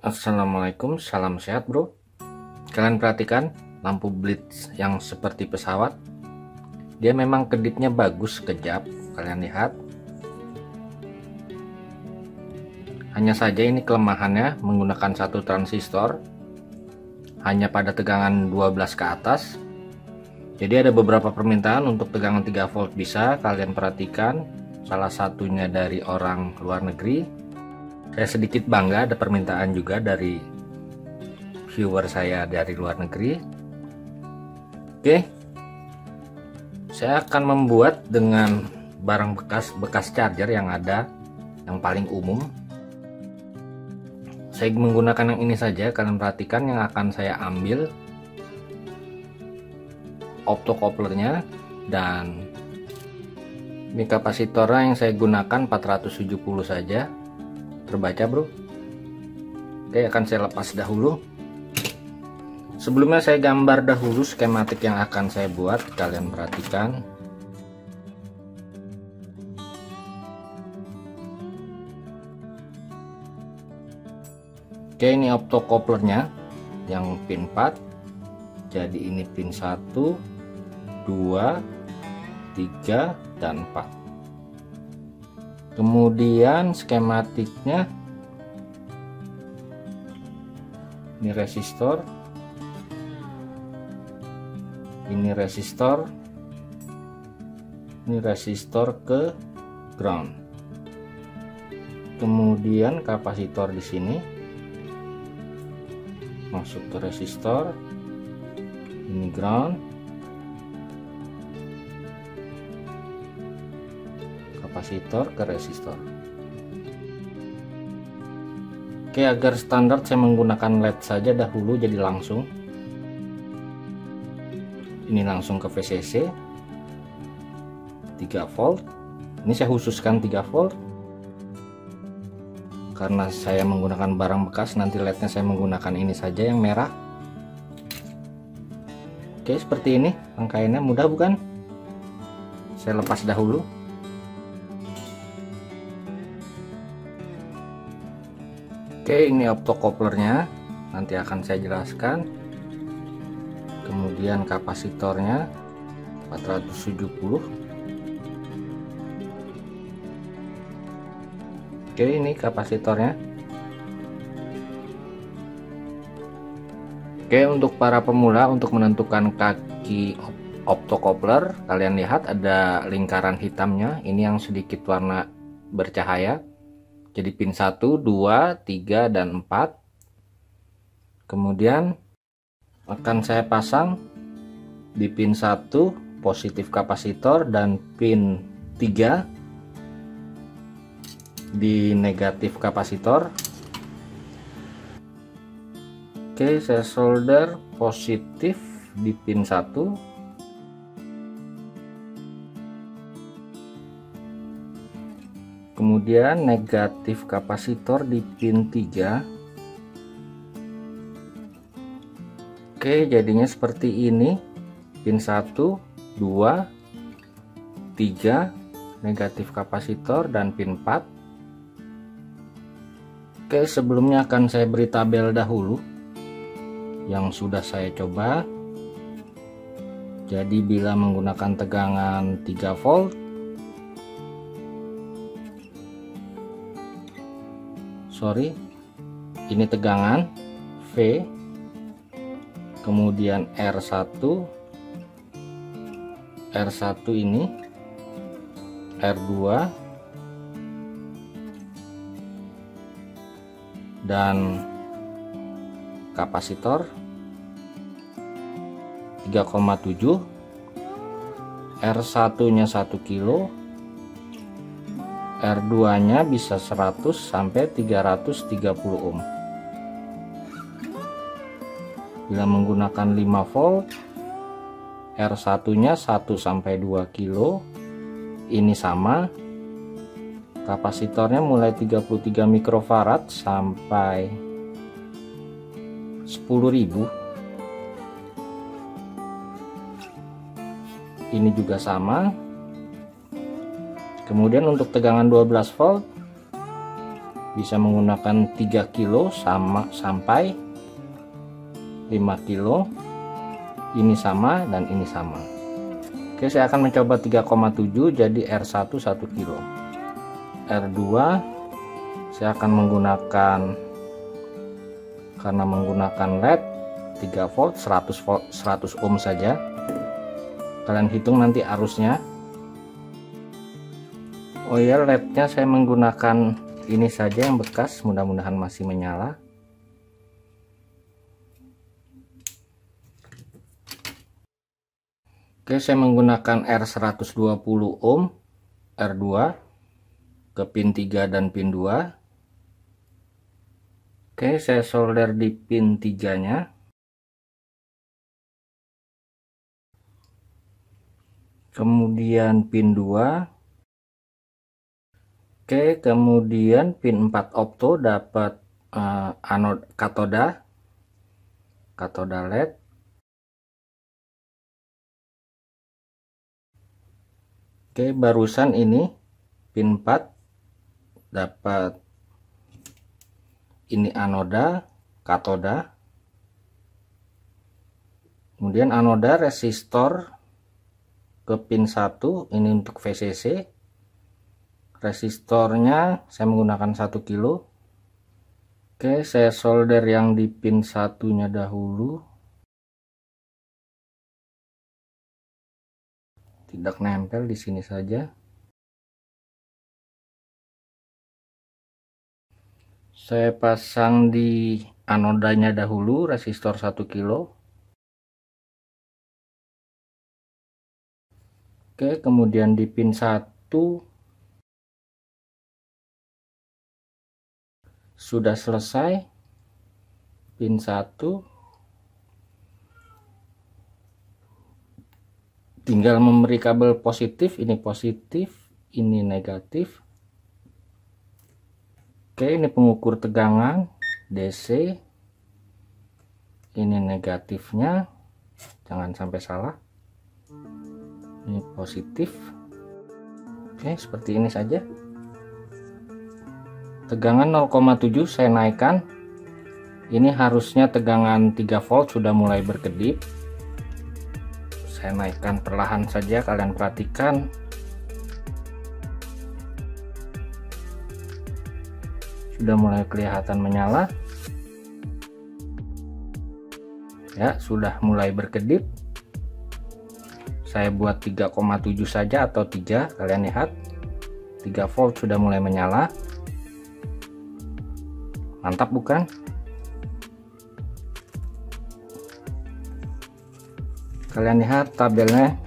Assalamualaikum, salam sehat bro. Kalian perhatikan lampu blitz yang seperti pesawat. Dia memang kedipnya bagus, kejap. Kalian lihat. Hanya saja ini kelemahannya menggunakan satu transistor. Hanya pada tegangan 12 ke atas. Jadi ada beberapa permintaan untuk tegangan 3 volt bisa. Kalian perhatikan. Salah satunya dari orang luar negeri. Saya sedikit bangga ada permintaan juga dari viewer saya dari luar negeri. Oke, saya akan membuat dengan barang bekas charger yang ada, yang paling umum. Saya menggunakan yang ini saja. Kalian perhatikan yang akan saya ambil optocouplernya, dan ini kapasitornya yang saya gunakan 470 saja. Terbaca bro. Oke, akan saya lepas dahulu. Sebelumnya saya gambar dahulu skematik yang akan saya buat. Kalian perhatikan. Oke, ini optocouplernya yang pin 4. Jadi ini pin 1, 2, 3, dan 4. Kemudian skematiknya, ini resistor, ini resistor, ini resistor ke ground. Kemudian kapasitor di sini masuk ke resistor, ini ground, kapasitor ke resistor. Oke, agar standar saya menggunakan LED saja dahulu, jadi langsung ini langsung ke VCC 3 volt. Ini saya khususkan 3 volt karena saya menggunakan barang bekas. Nanti LED-nya saya menggunakan ini saja yang merah. Oke, seperti ini rangkaiannya, mudah bukan? Saya lepas dahulu. Oke, ini optocouplernya, nanti akan saya jelaskan. Kemudian kapasitornya 470. Oke, ini kapasitornya. Oke, untuk para pemula, untuk menentukan kaki optocoupler, kalian lihat ada lingkaran hitamnya. Ini yang sedikit warna bercahaya. Jadi pin 1, 2, 3, dan 4. Kemudian akan saya pasang di pin 1 positif kapasitor, dan pin 3 di negatif kapasitor. Oke, saya solder positif di pin 1. Kemudian negatif kapasitor di pin 3. Oke, jadinya seperti ini. Pin 1, 2, 3 negatif kapasitor, dan pin 4. Oke, sebelumnya akan saya beri tabel dahulu yang sudah saya coba. Jadi bila menggunakan tegangan 3 volt, ini tegangan V, kemudian R1 ini, R2, dan kapasitor 3,7, R1 nya 1 kilo, R2 nya bisa 100 sampai 330 ohm. Bila menggunakan 5 volt, R1 nya 1 sampai 2 kilo. Ini sama. Kapasitornya mulai 33 mikrofarad sampai 10.000. Ini juga sama. Kemudian untuk tegangan 12 volt bisa menggunakan 3 kilo sampai 5 kilo. Ini sama dan ini sama. Oke, saya akan mencoba 3,7 jadi R1 1 kilo. R2 saya akan menggunakan, karena menggunakan LED 3 volt 100 ohm saja. Kalian hitung nanti arusnya. Oh ya, LED-nya saya menggunakan ini saja yang bekas, mudah-mudahan masih menyala. Oke, saya menggunakan R120 ohm R2 ke pin 3 dan pin 2. Oke, saya solder di pin 3-nya. Kemudian pin 2. Oke, kemudian pin 4 opto dapat anode katoda LED. Oke, barusan ini pin 4 dapat ini anoda katoda. Kemudian anoda resistor ke pin 1 ini untuk VCC. Resistornya saya menggunakan 1 kilo. Oke, saya solder yang di pin 1-nya dahulu. Tidak nempel di sini saja. Saya pasang di anodanya dahulu resistor 1 kilo. Oke, kemudian di pin 1 sudah selesai. Pin 1 tinggal memberi kabel positif, ini positif, ini negatif. Oke, ini pengukur tegangan DC, ini negatifnya, jangan sampai salah, ini positif. Oke, seperti ini saja. Tegangan 0,7 saya naikkan. Ini harusnya tegangan 3 volt sudah mulai berkedip. Saya naikkan perlahan saja, kalian perhatikan. Sudah mulai kelihatan menyala. Ya, sudah mulai berkedip. Saya buat 3,7 saja atau 3, kalian lihat. 3 volt sudah mulai menyala. Mantap bukan? Kalian lihat tabelnya.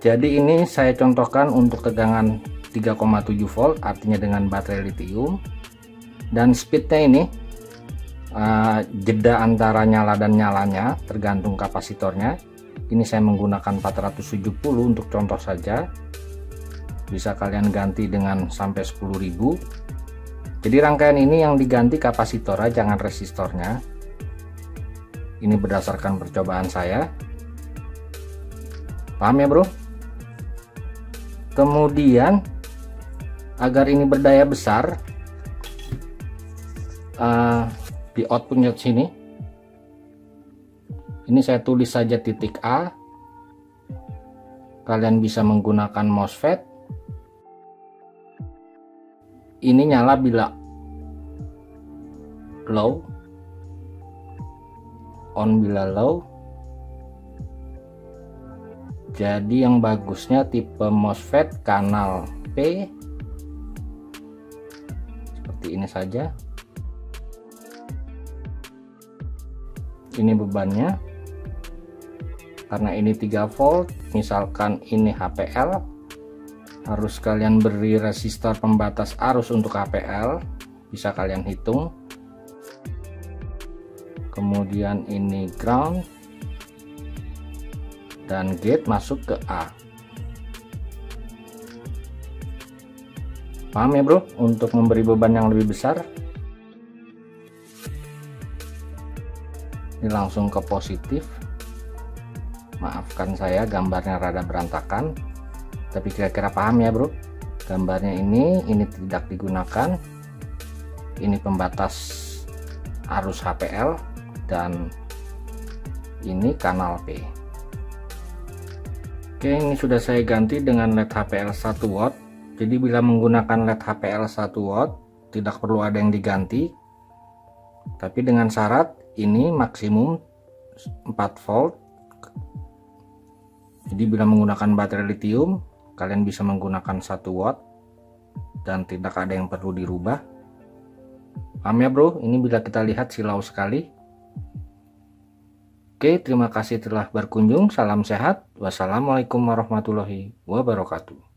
Jadi ini saya contohkan untuk tegangan 3,7 volt, artinya dengan baterai lithium. Dan speednya ini jeda antara nyala dan nyalanya tergantung kapasitornya. Ini saya menggunakan 470 untuk contoh saja. Bisa kalian ganti dengan sampai 10.000. Jadi rangkaian ini yang diganti kapasitornya, jangan resistornya. Ini berdasarkan percobaan saya. Paham ya bro? Kemudian agar ini berdaya besar, di outputnya sini ini saya tulis saja titik A. Kalian bisa menggunakan MOSFET. Ini nyala bila low, on bila low. Jadi yang bagusnya tipe MOSFET kanal P seperti ini saja. Ini bebannya, karena ini 3 volt, misalkan ini HPL, harus kalian beri resistor pembatas arus untuk HPL, bisa kalian hitung. Kemudian ini ground dan gate masuk ke A. Paham ya bro? Untuk memberi beban yang lebih besar, ini langsung ke positif. Maafkan saya gambarnya rada berantakan, tapi kira-kira paham ya bro. Gambarnya ini tidak digunakan, ini pembatas arus HPL, dan ini kanal P. Oke, ini sudah saya ganti dengan LED HPL 1 watt. Jadi bila menggunakan LED HPL 1 watt tidak perlu ada yang diganti, tapi dengan syarat ini maksimum 4 volt. Jadi bila menggunakan baterai lithium, kalian bisa menggunakan 1 watt dan tidak ada yang perlu dirubah. Paham ya bro? Ini bila kita lihat silau sekali. Oke, terima kasih telah berkunjung. Salam sehat. Wassalamualaikum warahmatullahi wabarakatuh.